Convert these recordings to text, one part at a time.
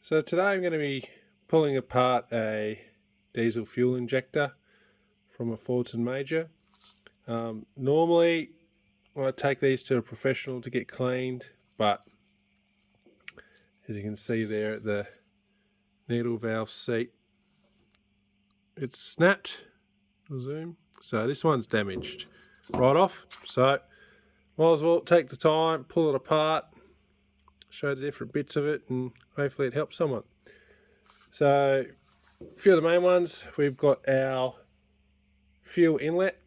So today I'm going to be pulling apart a diesel fuel injector from a Fordson Major. Normally I take these to a professional to get cleaned, but as you can see there at the needle valve seat, it's snapped. I'll zoom. So this one's damaged right off, so might as well take the time, pull it apart, show the different bits of it, and hopefully it helps someone. So a few of the main ones, we've got our fuel inlet,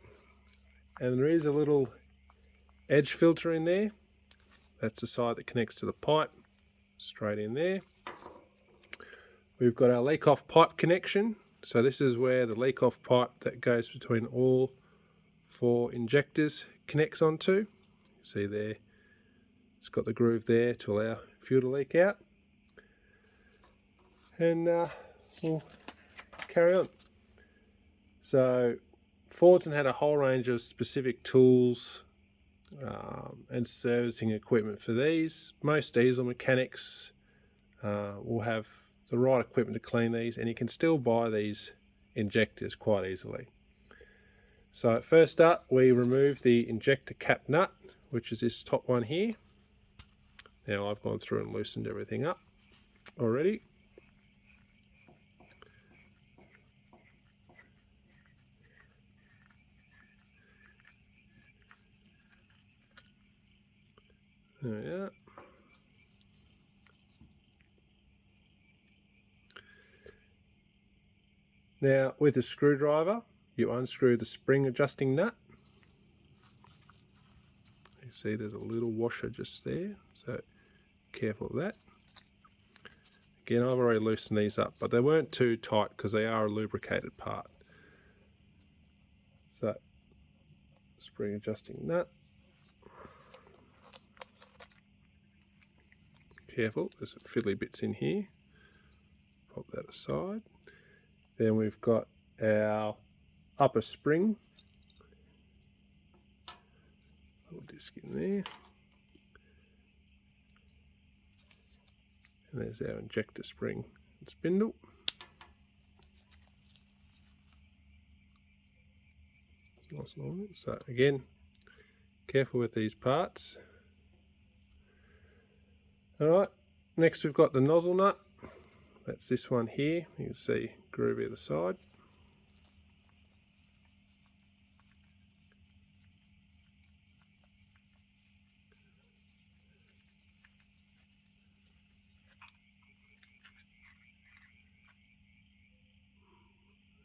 and there is a little edge filter in there. That's the side that connects to the pipe, straight in there. We've got our leak off pipe connection. So this is where the leak off pipe that goes between all 4 injectors connects onto. You see there, it's got the groove there to allow fuel to leak out. And we'll carry on. So Fordson had a whole range of specific tools and servicing equipment for these. Most diesel mechanics will have the right equipment to clean these, and you can still buy these injectors quite easily. So first up, we remove the injector cap nut, which is this top one here. Now I've gone through and loosened everything up already. There we are. Now with a screwdriver, you unscrew the spring adjusting nut. You see there's a little washer just there, so careful of that. Again, I've already loosened these up, but they weren't too tight because they are a lubricated part. So, spring adjusting nut. Careful, there's some fiddly bits in here. Pop that aside. Then we've got our upper spring. Little disc in there. And there's our injector spring and spindle. So again, careful with these parts. Alright, next we've got the nozzle nut. That's this one here. You can see groove either side.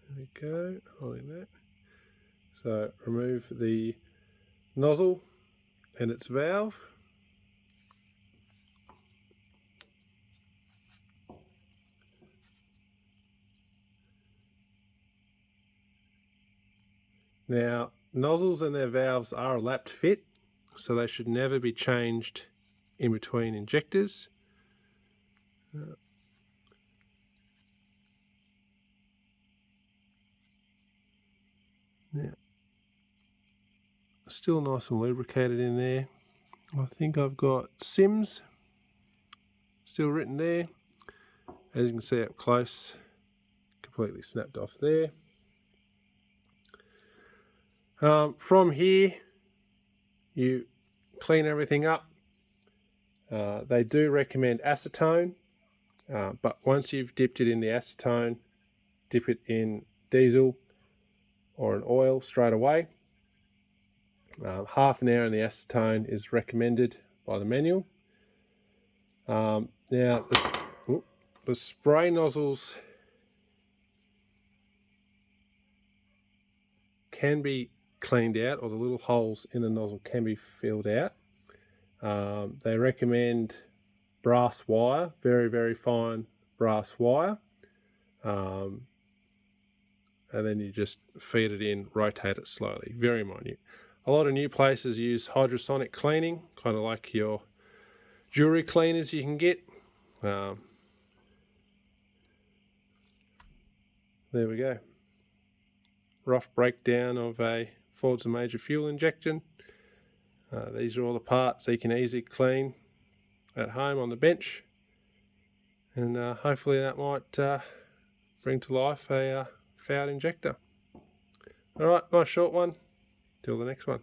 There we go, holding that. So remove the nozzle and its valve. Now, nozzles and their valves are a lapped fit, so they should never be changed in between injectors. Now, still nice and lubricated in there. I think I've got Sims still written there. As you can see up close, completely snapped off there. From here, you clean everything up. They do recommend acetone, but once you've dipped it in the acetone, dip it in diesel or an oil straight away. Half an hour in the acetone is recommended by the manual. Now the spray nozzles can be cleaned out, or the little holes in the nozzle can be filled out. They recommend brass wire, very, very fine brass wire. And then you just feed it in, rotate it slowly, very minute. A lot of new places use hydrosonic cleaning, kind of like your jewelry cleaners you can get. There we go. Rough breakdown of a Fordson Major fuel injection. These are all the parts that you can easily clean at home on the bench. And hopefully that might bring to life a fouled injector. Alright, nice short one. Till the next one.